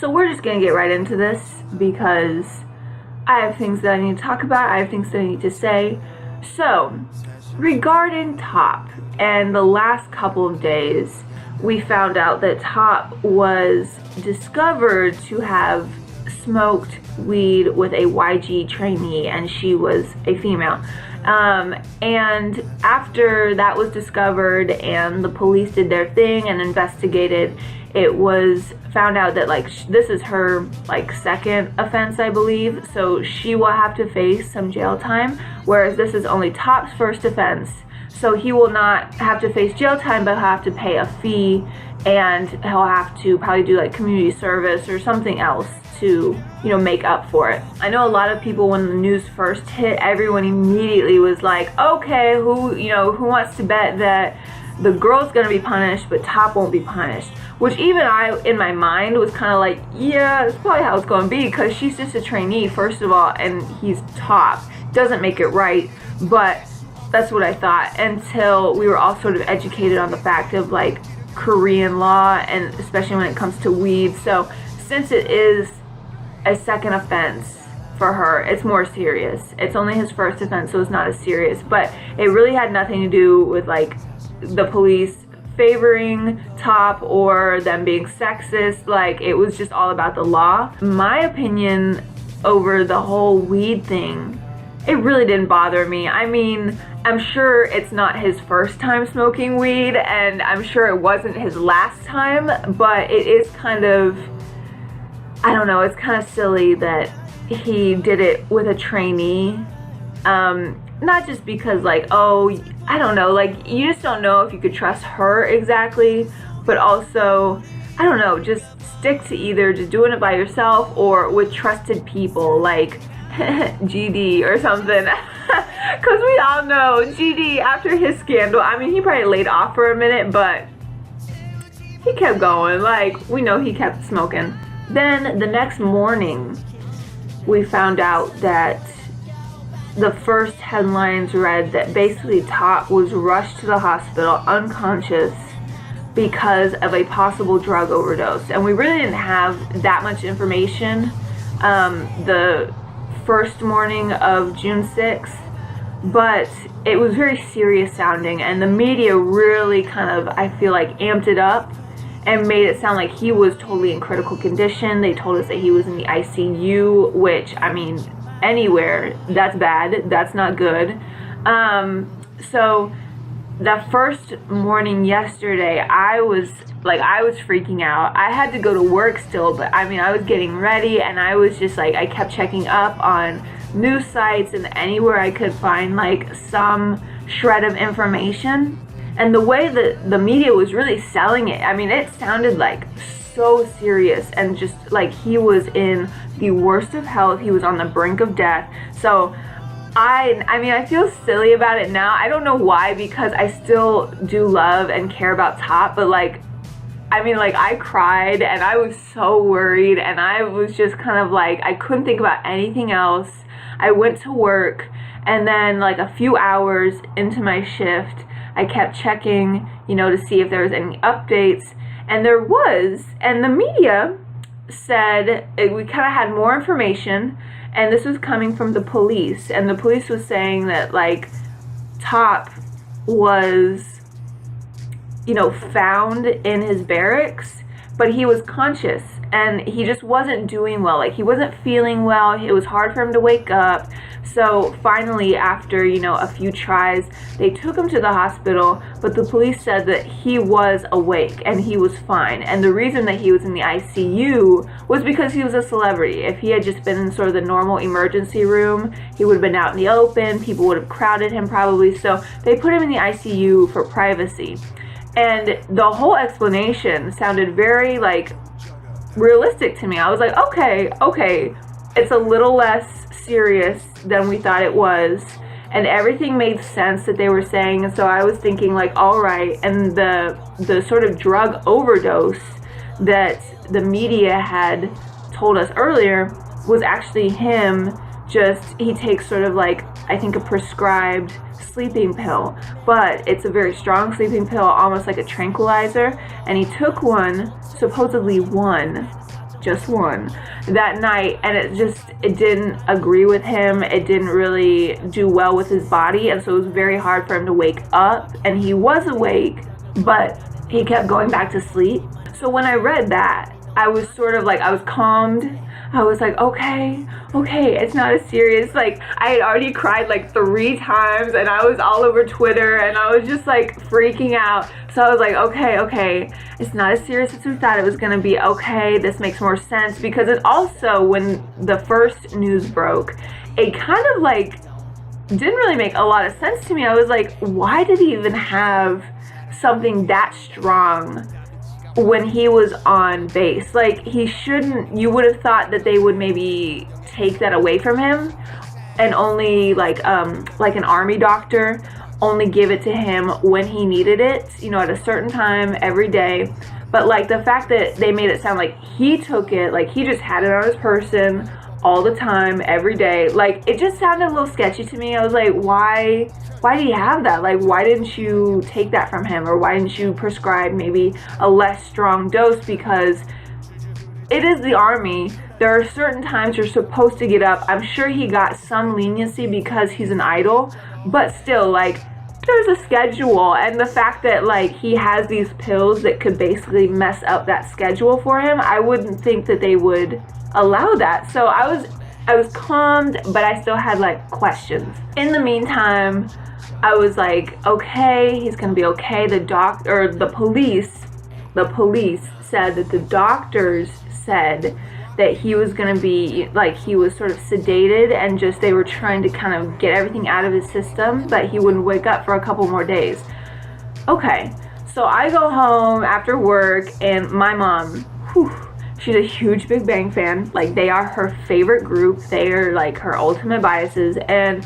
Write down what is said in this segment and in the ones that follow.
So we're just gonna get right into this because I have things that I need to talk about. I have things that I need to say. So regarding T.O.P and the last couple of days, we found out that T.O.P was discovered to have smoked weed with a YG trainee, and she was a female. And after that was discovered and the police did their thing and investigated, it was found out that this is her second offense, I believe, so she will have to face some jail time, whereas this is only T.O.P's first offense. So he will not have to face jail time, but he'll have to pay a fee, and he'll have to probably do community service or something else to, make up for it. I know a lot of people, when the news first hit, everyone immediately was like, okay, who wants to bet that the girl's gonna be punished, but T.O.P won't be punished? Which even I, in my mind, was kind of like, yeah, that's probably how it's gonna be, because she's just a trainee, first of all, and he's T.O.P. Doesn't make it right, but that's what I thought, until we were all sort of educated on the fact of Korean law, and especially when it comes to weed. So since it is a second offense for her, it's more serious. It's only his first offense, so it's not as serious, but it really had nothing to do with the police favoring T.O.P or them being sexist. It was just all about the law. My opinion over the whole weed thing, it really didn't bother me. I mean, I'm sure it's not his first time smoking weed, and I'm sure it wasn't his last time, but it is kind of, I don't know, it's kind of silly that he did it with a trainee. Not just because oh, I don't know, you just don't know if you could trust her exactly, but also, I don't know, just stick to either just doing it by yourself or with trusted people GD or something. Because we all know GD, after his scandal, I mean, he probably laid off for a minute, but he kept going. We know he kept smoking. Then the next morning, we found out that the first headlines read that basically T.O.P was rushed to the hospital unconscious because of a possible drug overdose. And we really didn't have that much information the first morning of June 6th, but it was very serious sounding, and the media really kind of, I feel amped it up and made it sound like he was totally in critical condition. They told us that he was in the ICU, which, I mean, anywhere, that's bad, that's not good. So that first morning yesterday, I was freaking out. I had to go to work still, but I mean, I was getting ready, and I was just I kept checking up on news sites and anywhere I could find some shred of information. And the way that the media was really selling it, I mean, it sounded so serious, and just he was in the worst of health. He was on the brink of death. So I mean, I feel silly about it now. I don't know why, because I still do love and care about T.O.P, but I mean, I cried, and I was so worried, and I was just kind of I couldn't think about anything else. I went to work, and then a few hours into my shift, I kept checking, to see if there was any updates, and there was, and the media said, we kind of had more information, and this was coming from the police, and the police was saying that T.O.P was, found in his barracks, but he was conscious, and he just wasn't doing well. He wasn't feeling well. It was hard for him to wake up. So finally, after, a few tries, they took him to the hospital, but the police said that he was awake and he was fine. And the reason that he was in the ICU was because he was a celebrity. If he had just been in sort of the normal emergency room, he would have been out in the open. People would have crowded him probably. So they put him in the ICU for privacy. And the whole explanation sounded very realistic to me. I was like, okay, it's a little less serious than we thought it was, and everything made sense that they were saying. And so I was thinking all right. And the sort of drug overdose that the media had told us earlier was actually him. He takes sort of I think a prescribed sleeping pill, but it's a very strong sleeping pill, almost like a tranquilizer, and he took one, supposedly one, that night, and it didn't agree with him. It didn't really do well with his body, and so it was very hard for him to wake up. And he was awake, but he kept going back to sleep. So when I read that, I was sort of like, I was calmed. I was like, okay, it's not as serious. Like, I had already cried like 3 times, and I was all over Twitter, and I was just like freaking out. So I was like, okay, it's not as serious as we thought it was gonna be. Okay, this makes more sense, because it also, when the first news broke, it kind of like didn't really make a lot of sense to me. I was like, why did he even have something that strong when he was on base? Like, he shouldn't. You would have thought that they would maybe take that away from him, and only like an army doctor, only give it to him when he needed it, at a certain time every day. But like, the fact that they made it sound like he took it, like he just had it on his person all the time, every day, like, it just sounded a little sketchy to me. I was like, why do you have that? Like, why didn't you take that from him? Or why didn't you prescribe maybe a less strong dose? Because it is the army. There are certain times you're supposed to get up. I'm sure he got some leniency because he's an idol, but still, like, there's a schedule. And the fact that like he has these pills that could basically mess up that schedule for him, I wouldn't think that they would allow that. So I was calmed, but I still had like questions. In the meantime, I was like, okay, he's gonna be okay. The police said that the doctors said that he was gonna be, like, he was sort of sedated, and just they were trying to kind of get everything out of his system, but he wouldn't wake up for a couple more days. Okay, so I go home after work, and my mom, she's a huge Big Bang fan. Like, they are her favorite group. They are like her ultimate biases, and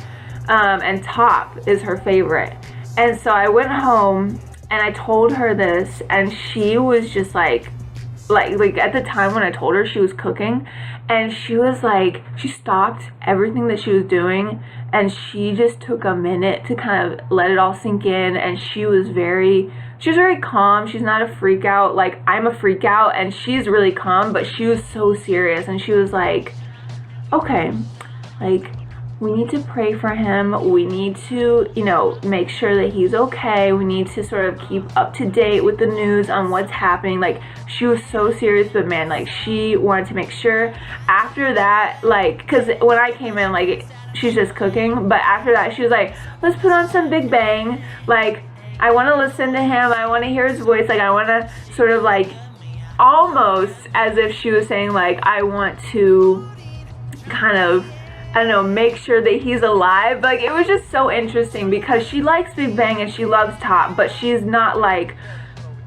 T.O.P is her favorite. And so I went home and I told her this, and she was just like at the time when I told her, she was cooking, and she was like, she stopped everything that she was doing, and she just took a minute to kind of let it all sink in. And she was very calm. She's not a freak out. Like, I'm a freak out, and she's really calm, but she was so serious. And she was like, okay, like, we need to pray for him. We need to, make sure that he's okay. We need to sort of keep up to date with the news on what's happening. Like, she was so serious, but man, like, she wanted to make sure. After that, like, because when I came in, like, she's just cooking, but after that, she was like, let's put on some Big Bang. Like, I want to listen to him. I want to hear his voice. Like, I want to sort of like, almost as if she was saying, like, I want to kind of, I don't know, make sure that he's alive. Like, it was just so interesting, because she likes Big Bang and she loves T.O.P, but she's not like,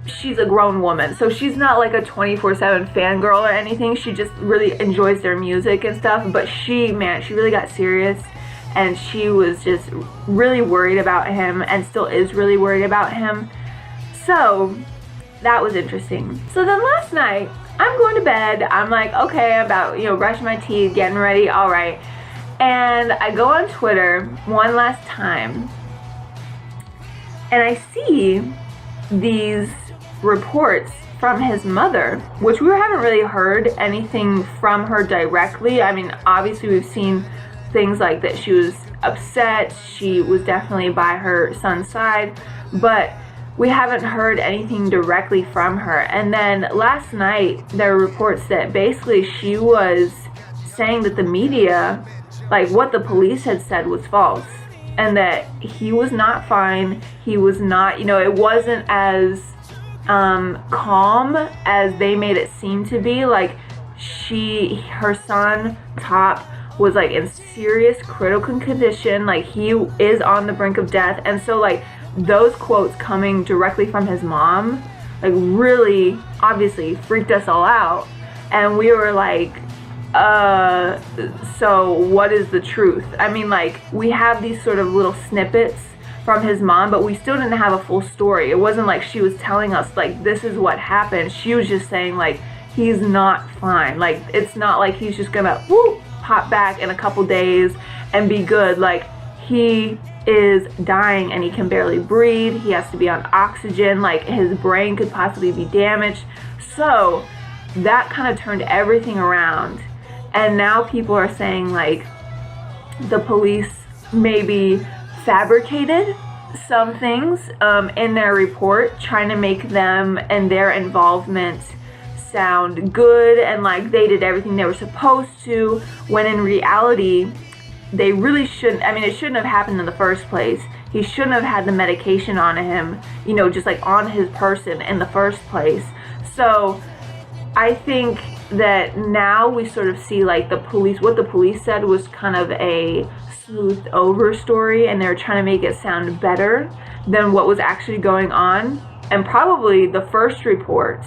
she's a grown woman, so she's not like a 24/7 fangirl or anything. She just really enjoys their music and stuff. But she really got serious, and she was just really worried about him, and still is really worried about him. So that was interesting. So then last night, I'm going to bed. I'm like, okay, about, brushing my teeth, getting ready, all right. And I go on Twitter one last time, and I see these reports from his mother, which we haven't really heard anything from her directly. I mean, obviously we've seen things like that she was upset, she was definitely by her son's side, but we haven't heard anything directly from her. And then last night, there were reports that basically she was saying that the media, like what the police had said, was false, and that he was not fine. He was not, it wasn't as calm as they made it seem to be. Like, her son, T.O.P, was like in serious critical condition. Like, he is on the brink of death. And so, like, those quotes coming directly from his mom, like, really obviously freaked us all out. And we were like, so what is the truth? I mean, like, we have these sort of little snippets from his mom, but we still didn't have a full story. It wasn't like she was telling us, like, this is what happened. She was just saying, like, he's not fine. Like, it's not like he's just gonna pop back in a couple days and be good. Like, he is dying, and he can barely breathe. He has to be on oxygen. Like, his brain could possibly be damaged. So that kind of turned everything around. And now people are saying like the police maybe fabricated some things in their report, trying to make them and their involvement sound good and like they did everything they were supposed to, when in reality they really shouldn't. I mean, it shouldn't have happened in the first place. He shouldn't have had the medication on him, you know, just like on his person in the first place. So I think that now we sort of see like the police, what the police said was kind of a smoothed over story, and they're trying to make it sound better than what was actually going on. And probably the first report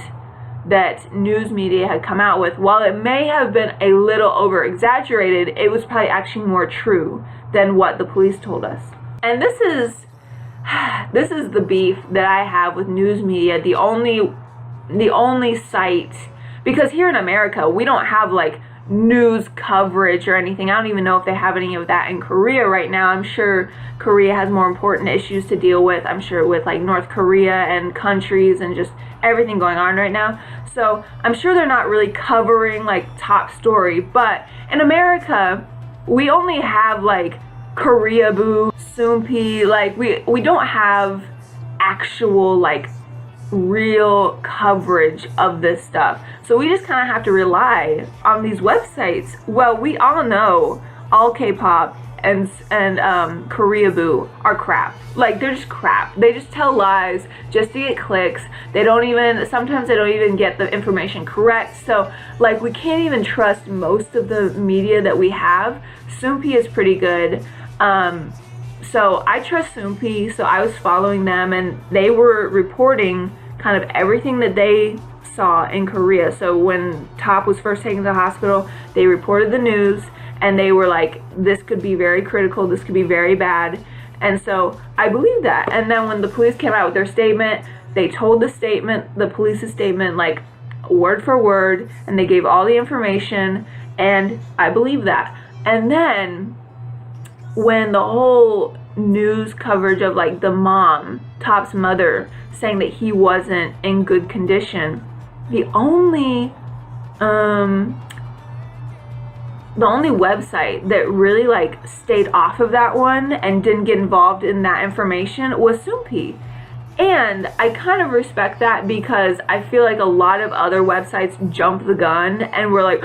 that news media had come out with, while it may have been a little over exaggerated, it was probably actually more true than what the police told us. And this is the beef that I have with news media, the only site, because here in America we don't have like news coverage or anything. I don't even know if they have any of that in Korea right now. I'm sure Korea has more important issues to deal with. I'm sure with like North Korea and countries and just everything going on right now. So I'm sure they're not really covering like top story. But in America, we only have like CUKpopToday, CUKpopToday. Like we don't have actual like real coverage of this stuff. So we just kind of have to rely on these websites. Well, we all know all K-pop and CUKpopToday are crap. Like, they're just crap. They just tell lies just to get clicks. Sometimes they don't even get the information correct. So like, we can't even trust most of the media that we have. CUKpopToday is pretty good. So I trust CUKpopToday, so I was following them, and they were reporting kind of everything that they saw in Korea. So when T.O.P was first taken to the hospital, they reported the news, and they were like, this could be very critical, this could be very bad. And so I believe that. And then when the police came out with their statement, they told the police's statement, like word for word, and they gave all the information, and I believe that. And then when the whole news coverage of like the mom, T.O.P's mother, saying that he wasn't in good condition, the only website that really like stayed off of that one and didn't get involved in that information was CUKpopToday. And I kind of respect that, because I feel like a lot of other websites jump the gun and were like,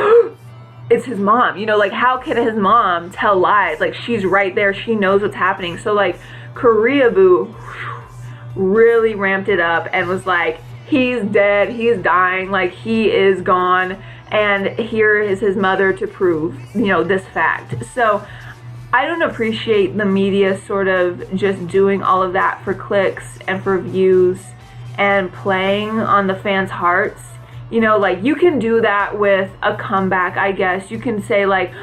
it's his mom, you know, like how can his mom tell lies? Like, she's right there, she knows what's happening. So like CUKpopToday really ramped it up and was like, he's dead, he's dying, like he is gone, and here is his mother to prove, you know, this fact. So I don't appreciate the media sort of just doing all of that for clicks and for views and playing on the fans' hearts. You know, like, you can do that with a comeback, I guess. You can say, like,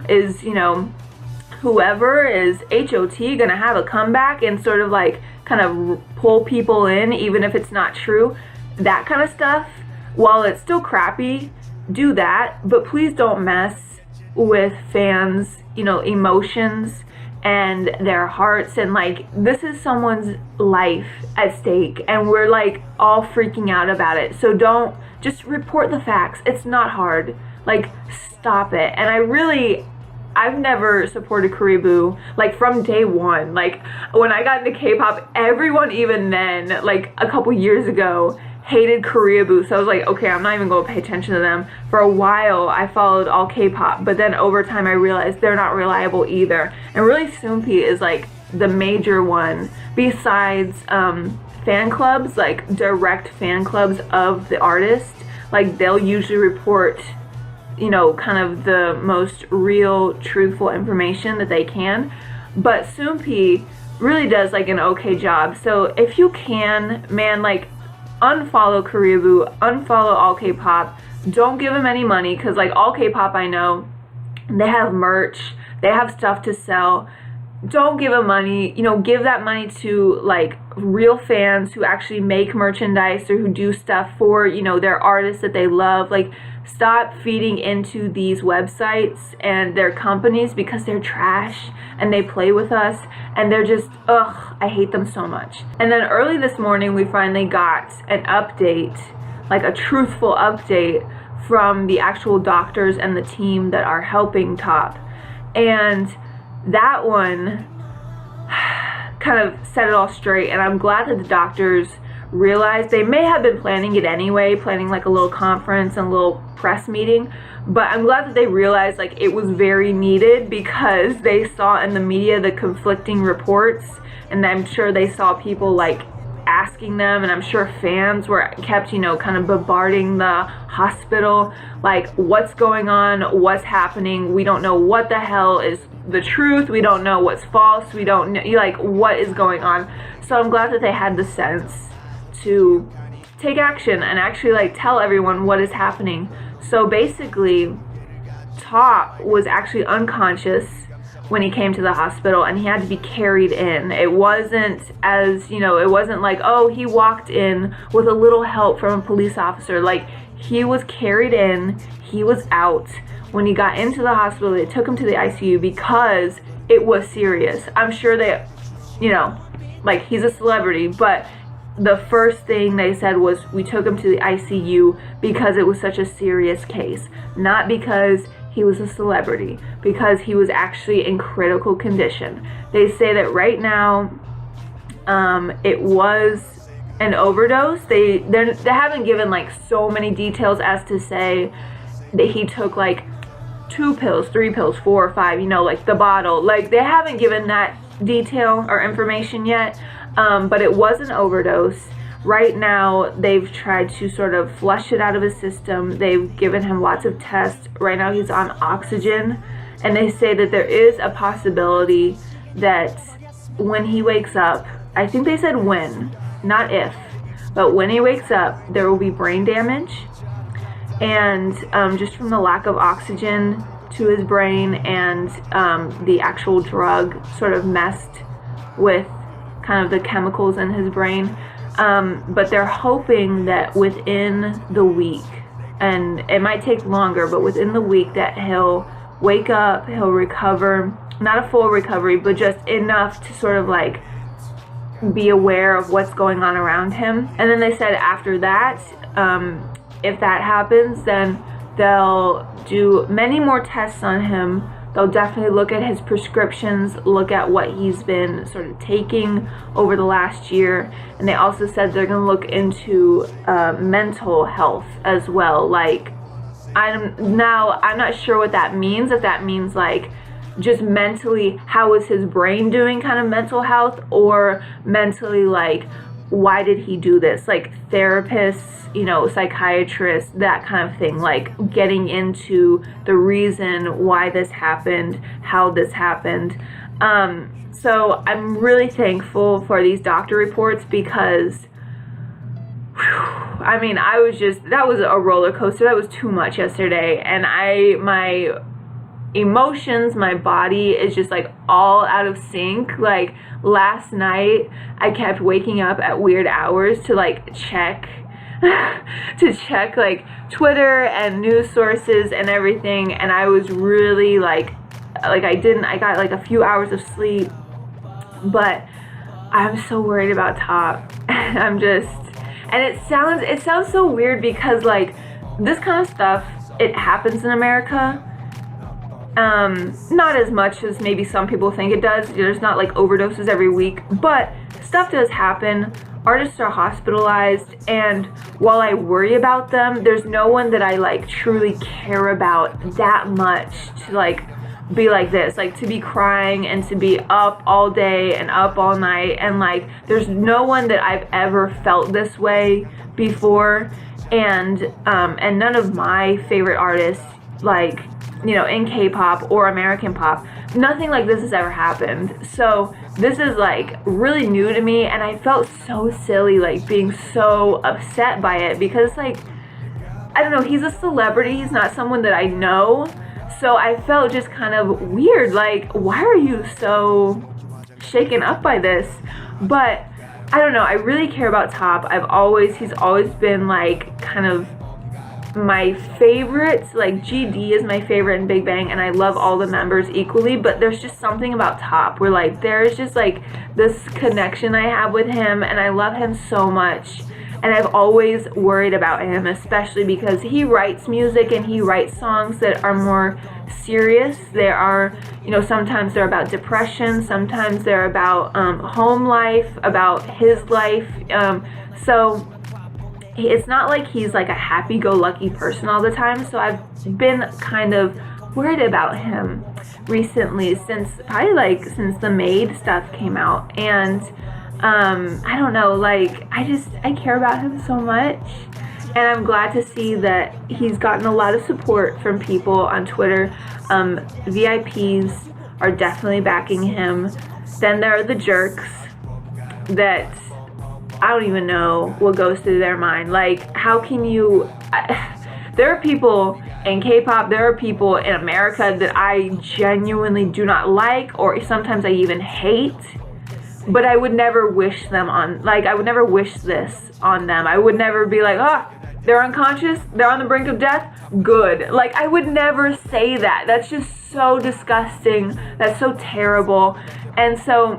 is, you know, whoever is H.O.T. gonna have a comeback, and sort of, like, kind of pull people in, even if it's not true. That kind of stuff, while it's still crappy, do that. But please don't mess with fans, you know, emotions and their hearts. And, like, this is someone's life at stake, and we're, like, all freaking out about it. So don't. Just report the facts. It's not hard. Like, stop it. And I've never supported CUKpopToday, like, from day one. Like, when I got into K-pop, everyone even then, like, a couple years ago, hated CUKpopToday. So I was like, okay, I'm not even going to pay attention to them. For a while, I followed all K-pop. But then over time, I realized they're not reliable either. And really, CUKpopToday is, like, the major one. Besides, fan clubs, like direct fan clubs of the artist, like they'll usually report, you know, kind of the most real, truthful information that they can. But CUKpopToday really does like an okay job. So if you can, man, like, unfollow CUKpopToday, unfollow all K-pop. Don't give them any money, because like all K-pop, I know they have merch, they have stuff to sell. Don't give them money. You know, give that money to like real fans who actually make merchandise or who do stuff for, you know, their artists that they love. Like, stop feeding into these websites and their companies, because they're trash and they play with us and they're just, ugh, I hate them so much. And then early this morning, we finally got an update, like a truthful update from the actual doctors and the team that are helping Top. And that one kind of set it all straight, and I'm glad that the doctors realized. They may have been planning it anyway, planning like a little conference and a little press meeting, but I'm glad that they realized like it was very needed, because they saw in the media the conflicting reports, and I'm sure they saw people like asking them, and I'm sure fans were kept, kind of bombarding the hospital, like, what's going on, what's happening, we don't know what the hell is the truth, we don't know what's false, we don't know, like, what is going on. So I'm glad that they had the sense to take action and actually like tell everyone what is happening. So basically, Top was actually unconscious when he came to the hospital, and he had to be carried in. It wasn't it wasn't like, oh, he walked in with a little help from a police officer. Like, he was carried in, he was out. When he got into the hospital, they took him to the ICU because it was serious. I'm sure they, like, he's a celebrity, but the first thing they said was, we took him to the ICU because it was such a serious case, not because he was a celebrity, because he was actually in critical condition. They say that right now it was an overdose. They haven't given like so many details as to say that he took like 2 pills, 3 pills, 4 or 5, like the bottle. Like, they haven't given that detail or information yet, but it was an overdose. Right now, they've tried to sort of flush it out of his system. They've given him lots of tests. Right now, he's on oxygen, and they say that there is a possibility that when he wakes up, I think they said when, not if, but when he wakes up, there will be brain damage, and just from the lack of oxygen to his brain, and the actual drug sort of messed with kind of the chemicals in his brain. But they're hoping that within the week, and it might take longer, but within the week, that he'll wake up, he'll recover, not a full recovery, but just enough to sort of like be aware of what's going on around him. And then they said after that, if that happens, then they'll do many more tests on him. They'll definitely look at his prescriptions, look at what he's been sort of taking over the last year. And they also said they're going to look into mental health as well. Like, I'm not sure what that means. If that means like just mentally, how is his brain doing, kind of mental health, or mentally like, why did he do this? Like therapists, psychiatrists, that kind of thing, like getting into the reason why this happened, how this happened. So I'm really thankful for these doctor reports, because that was a roller coaster. That was too much yesterday, and my emotions, my body is just like all out of sync. Like, last night I kept waking up at weird hours to like check like Twitter and news sources and everything, and I was really like I got like a few hours of sleep, but I'm so worried about Top. And it sounds so weird, because like this kind of stuff, it happens in America. Not as much as maybe some people think it does. There's not like overdoses every week, but stuff does happen. Artists are hospitalized, and while I worry about them, there's no one that I like truly care about that much to like be like this, like to be crying and to be up all day and up all night, and like there's no one that I've ever felt this way before. And none of my favorite artists, like, in K-pop or American pop, nothing like this has ever happened. So this is like really new to me, and I felt so silly, like being so upset by it, because like, I don't know, he's a celebrity, he's not someone that I know. So I felt just kind of weird, like, why are you so shaken up by this? But I don't know, I really care about Top. He's always been like kind of my favorite. Like, GD is my favorite in Big Bang, and I love all the members equally, but there's just something about Top where like there's just like this connection I have with him, and I love him so much. and I've always worried about him, especially because he writes music and he writes songs that are more serious. There are, sometimes they're about depression, sometimes they're about home life, about his life. So it's not like he's like a happy-go-lucky person all the time. So I've been kind of worried about him recently, since the Maid stuff came out. And I don't know, like, I care about him so much, and I'm glad to see that he's gotten a lot of support from people on Twitter. VIPs are definitely backing him. Then there are the jerks that I don't even know what goes through their mind. Like, how can you... there are people in K-pop, there are people in America that I genuinely do not like, or sometimes I even hate, but I would never wish them on, like, I would never wish this on them. I would never be like, they're unconscious, they're on the brink of death, good. Like, I would never say that. That's just so disgusting. That's so terrible. And so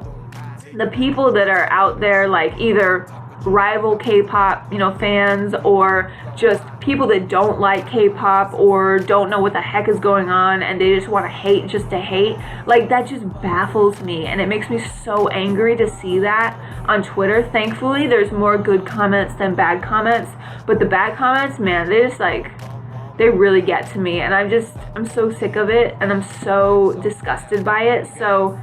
the people that are out there, like, either rival K-pop, fans, or just people that don't like K-pop or don't know what the heck is going on and they just want to hate just to hate, like, that just baffles me, and it makes me so angry to see that on Twitter. Thankfully, there's more good comments than bad comments, but the bad comments, man, they really get to me, and I'm so sick of it, and I'm so disgusted by it. So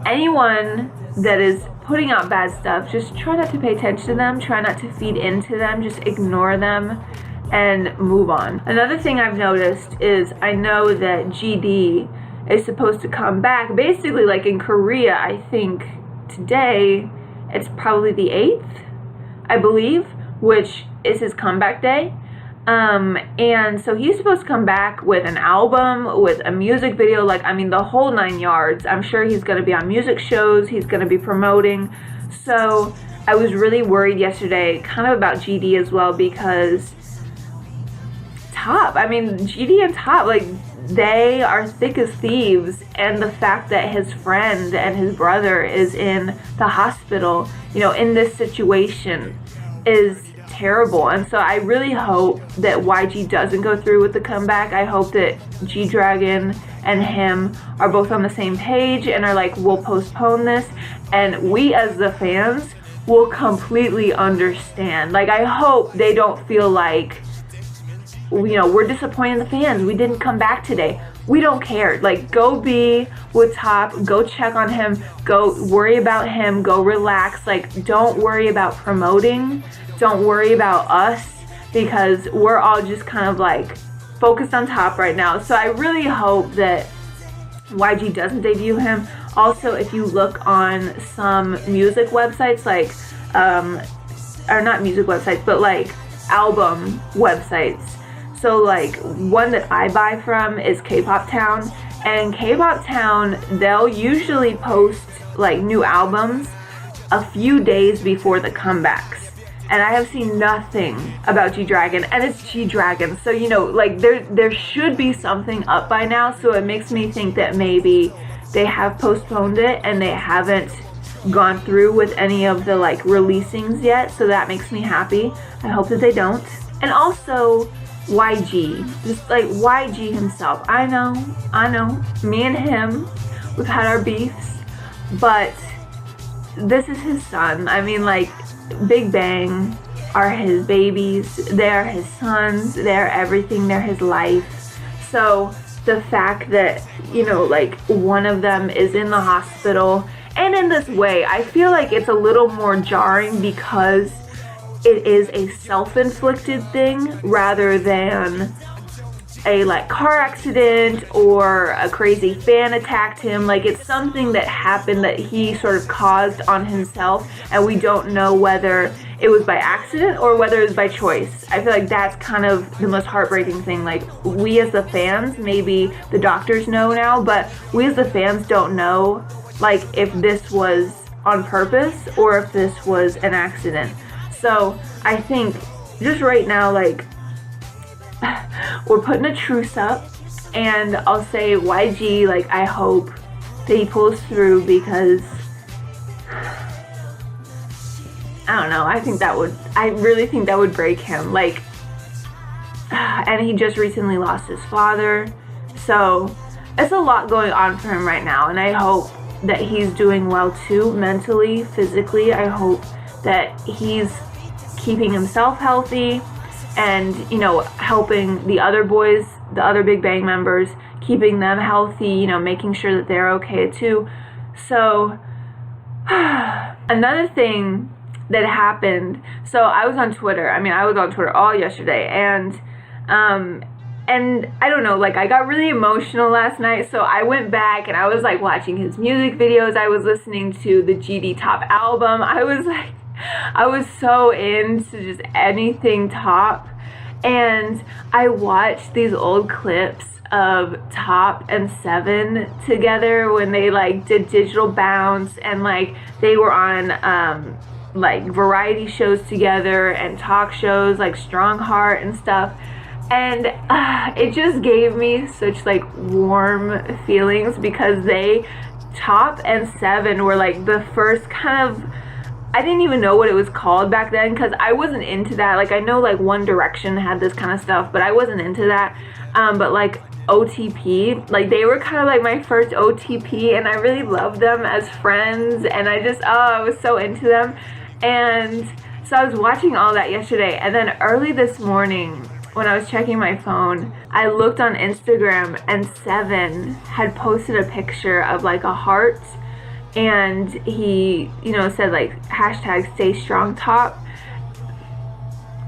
anyone that is putting out bad stuff, just try not to pay attention to them, try not to feed into them, just ignore them and move on. Another thing I've noticed is, I know that GD is supposed to come back basically like in Korea. I think today it's probably the 8th, I believe, which is his comeback day. And so he's supposed to come back with an album, with a music video, like, I mean, the whole 9 yards. I'm sure he's going to be on music shows, he's going to be promoting. So I was really worried yesterday, kind of about GD as well, because GD and T.O.P, like, they are thick as thieves, and the fact that his friend and his brother is in the hospital, in this situation, is terrible. And so I really hope that YG doesn't go through with the comeback. I hope that G-Dragon and him are both on the same page and are like, we'll postpone this, and we as the fans will completely understand. Like, I hope they don't feel like, we're disappointed in the fans, we didn't come back today. We don't care. Like, go be with T.O.P, go check on him, go worry about him, go relax. Like, don't worry about promoting, don't worry about us, because we're all just kind of like focused on T.O.P right now. So I really hope that YG doesn't debut him. Also, if you look on some music websites, like, or not music websites, but like album websites. So like, one that I buy from is K-Pop Town, and K-Pop Town, they'll usually post like new albums a few days before the comebacks. And I have seen nothing about G-Dragon, and it's G-Dragon, so like, there should be something up by now. So it makes me think that maybe they have postponed it and they haven't gone through with any of the like releasings yet. So that makes me happy. I hope that they don't. And also YG, just like YG himself. I know, me and him, we've had our beefs, but this is his son. I mean, like, Big Bang are his babies, they're his sons, they're everything, they're his life. So the fact that, like, one of them is in the hospital, and in this way, I feel like it's a little more jarring because it is a self-inflicted thing rather than a like car accident or a crazy fan attacked him. Like, it's something that happened that he sort of caused on himself, and we don't know whether it was by accident or whether it was by choice. I feel like that's kind of the most heartbreaking thing. Like, we as the fans, maybe the doctors know now, but we as the fans don't know, like, if this was on purpose or if this was an accident. So I think just right now, like, we're putting a truce up, and I'll say YG, like, I hope that he pulls through, because I don't know. I really think that would break him. Like, and he just recently lost his father. So it's a lot going on for him right now. And I hope that he's doing well too, mentally, physically. I hope that he's keeping himself healthy and, you know, helping the other boys, the other Big Bang members, keeping them healthy, you know, making sure that they're okay too. So another thing that happened, so I was on Twitter. I was on Twitter all yesterday, and I don't know, like, I got really emotional last night, so I went back and I was like watching his music videos. I was listening to the T.O.P album. I was so into just anything T.O.P, and I watched these old clips of T.O.P and Seven together when they like did Digital Bounce, and like they were on like variety shows together and talk shows like Strong Heart and stuff. And it just gave me such like warm feelings, because T.O.P and Seven were like the first kind of, I didn't even know what it was called back then, because I wasn't into that. Like, I know like One Direction had this kind of stuff, but I wasn't into that. But like OTP, like they were kind of like my first OTP, and I really loved them as friends, and I was so into them. And so I was watching all that yesterday, and then early this morning when I was checking my phone, I looked on Instagram, and Seven had posted a picture of like a heart, and he, you know, said like hashtag stay strong T.O.P.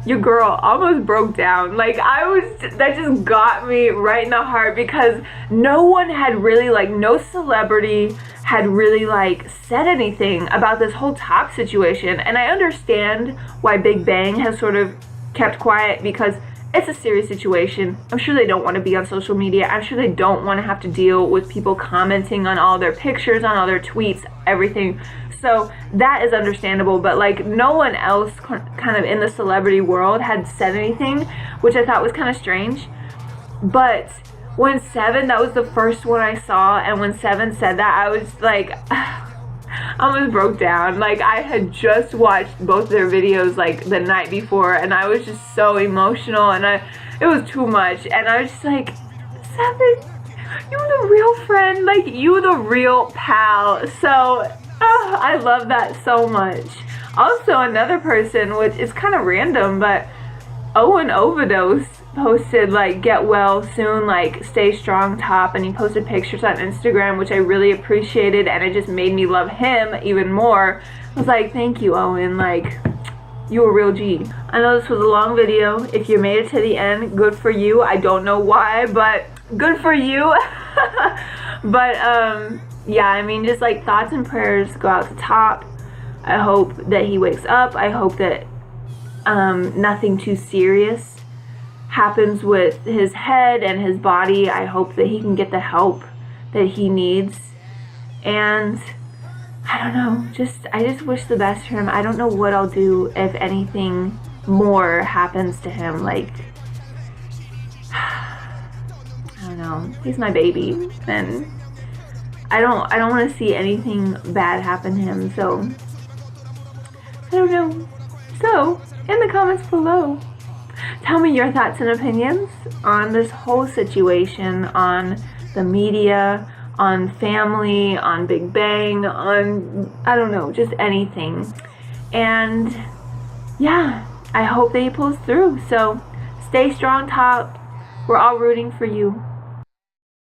Your girl almost broke down. Like, that just got me right in the heart, because no one had really, like, no celebrity had really like said anything about this whole T.O.P situation. And I understand why Big Bang has sort of kept quiet, because it's a serious situation. I'm sure they don't want to be on social media. I'm sure they don't want to have to deal with people commenting on all their pictures, on all their tweets, everything. So that is understandable, but like no one else kind of in the celebrity world had said anything, which I thought was kind of strange. But when Seven, that was the first one I saw, and when Seven said that, I was like, I almost broke down. Like, I had just watched both their videos like the night before, and I was just so emotional, and it was too much. And I was just like, Seven, you the real friend, like you the real pal. So I love that so much. Also, another person, which is kind of random, but Owen Overdose posted like get well soon, like stay strong T.O.P, and he posted pictures on Instagram, which I really appreciated, and it just made me love him even more. I was like, thank you, Owen, like you a real G. I know this was a long video. If you made it to the end, good for you. I don't know why, but good for you. But yeah, I mean, just like thoughts and prayers go out to T.O.P. I hope that he wakes up. I hope that nothing too serious happens with his head and his body. I hope that he can get the help that he needs. And I don't know, I just wish the best for him. I don't know what I'll do if anything more happens to him. Like, I don't know. He's my baby, and I don't want to see anything bad happen to him. So I don't know. So in the comments below, tell me your thoughts and opinions on this whole situation, on the media, on family, on Big Bang, on, I don't know, just anything. And yeah, I hope that he pulls through. So stay strong, T.O.P. We're all rooting for you.